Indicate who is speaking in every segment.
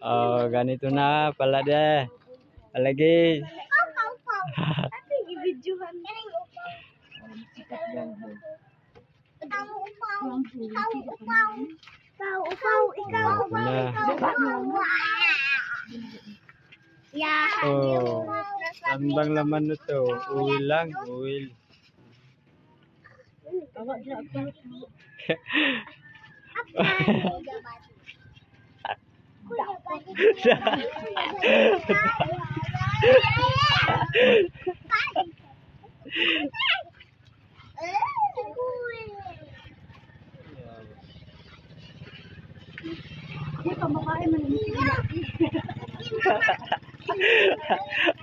Speaker 1: Oh, ganito na pala de. Palagi. Oh, tambang laman nito. Uwil lang, uwil.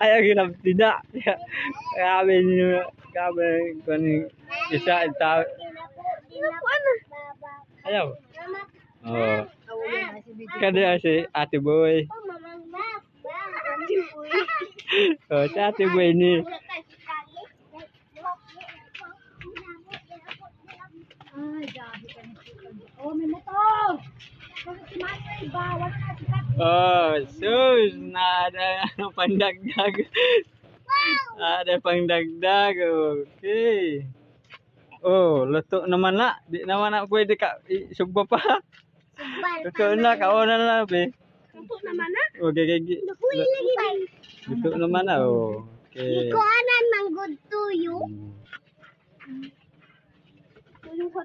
Speaker 1: Ayaw ginap tidak. Kami kan isa ita. Ayaw. Oh. Kada si Ate Boy. Oh, si Ate Boy ni. Oh, sus, na ada pandagdag. Ada pangdagdag. Okay. Oh, luto naman na. Di naman na pwede ka isugba pa. Luto na, kauna na be.
Speaker 2: Luto naman na.
Speaker 1: Okay, luto naman na. Oh. Okay.
Speaker 2: Iko anan mang good to you.
Speaker 1: Yung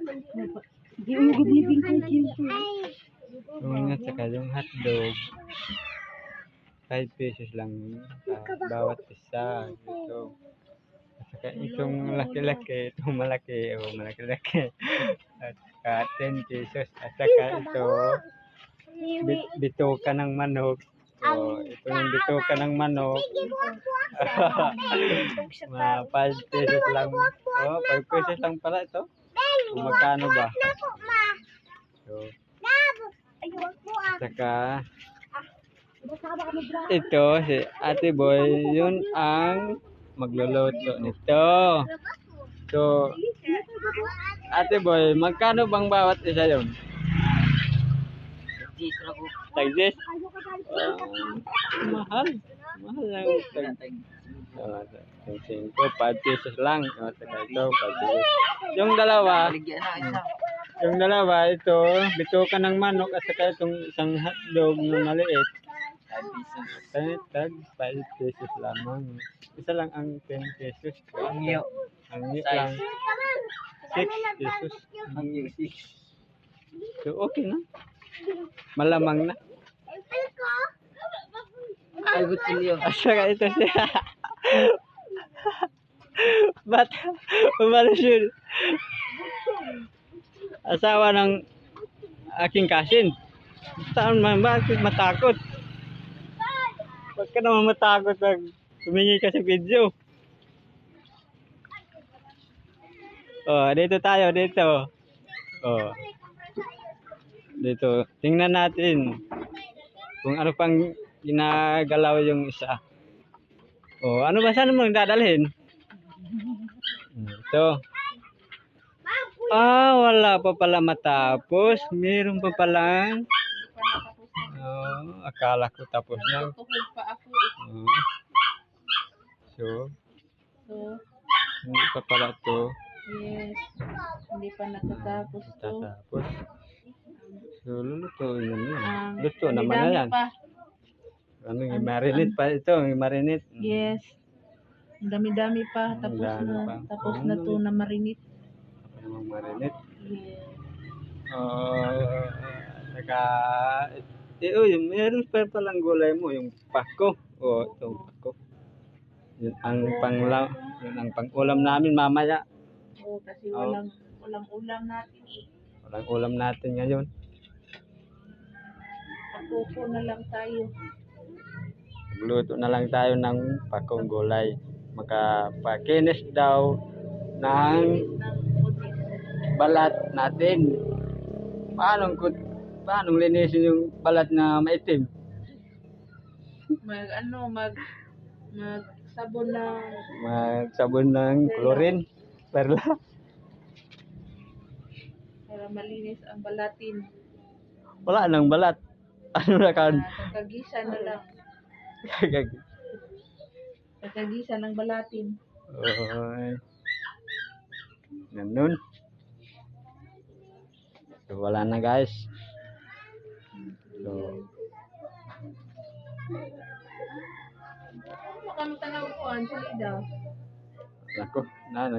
Speaker 1: nga saka yung hotdog. 5 pesos lang bawat isa. Ito. Saka itong laki-laki, itong malaki, oh, malaki-laki. At saka 10 pesos. At saka ito, bituka ng manok. Oh, ito yung bituka ng manok. 5 pesos lang. Oh, 5 pesos lang pala ito. Kung magkano ba? So, saka ito si Ate Boy, yun ang magluluto nito. So, Ate Boy, magkano bang bawat isa yun? Tag-10? Mahal. Mahal lang. 5 pesos lang. Saka ito, 5 pesos. Yung dalawa, ito, bituka ng manok at saka itong isang hotdog na maliit. Tag 5 pesos lamang. Isa lang ang 10 pesos. Ang iyo lang. 6 pesos. Ang iyo 6. So, okay na. Malamang na. Ay, butsilyo. At saka ito siya. Ba't umalis yun? Asawa ng aking kasin. Saan man, bakit matakot? Bakit ka naman matakot pag humingi ka sa video? Oh, dito tayo, dito. Oh. Dito. Tingnan natin kung ano pang ginagalaw yung isa. Oh, ano ba saan mo dadalhin? Ito. Ah, wala pa pala matapos. Meron pa palang. Oh, akala ko tapos na. Oh. So, hindi pa pala to.
Speaker 3: Yes. Hindi pa natatapos to.
Speaker 1: Tatapos. So, lulutuin na yan. Luto naman na yan. Ano, i-marinate pa ito. I-marinate.
Speaker 3: Yes. Ang dami-dami pa. Tapos na. Tapos na to na marinate.
Speaker 1: Marinate.
Speaker 3: Yes.
Speaker 1: Saka, meron pa palang gulay mo, yung pako. Itong pako. Yun ang pang-ulam namin mamaya.
Speaker 3: Kasi walang ulam natin eh.
Speaker 1: Walang ulam natin ngayon.
Speaker 3: Patuto na lang tayo.
Speaker 1: Magluto na lang tayo ng pakong gulay. Makapakinis daw ng balat natin. Paano linisin yung balat na maitim?
Speaker 3: Magsabon ng
Speaker 1: chlorine, perla.
Speaker 3: Para malinis ang balatin.
Speaker 1: Wala nang balat. Ano na kan?
Speaker 3: Kakagisa na lang.
Speaker 1: Gag.
Speaker 3: Kakagisa ng balatin.
Speaker 1: Oy. Ganun. So, wala na guys. So,
Speaker 3: Ano ka mo tanaw ko, Angelida?
Speaker 1: ako, na,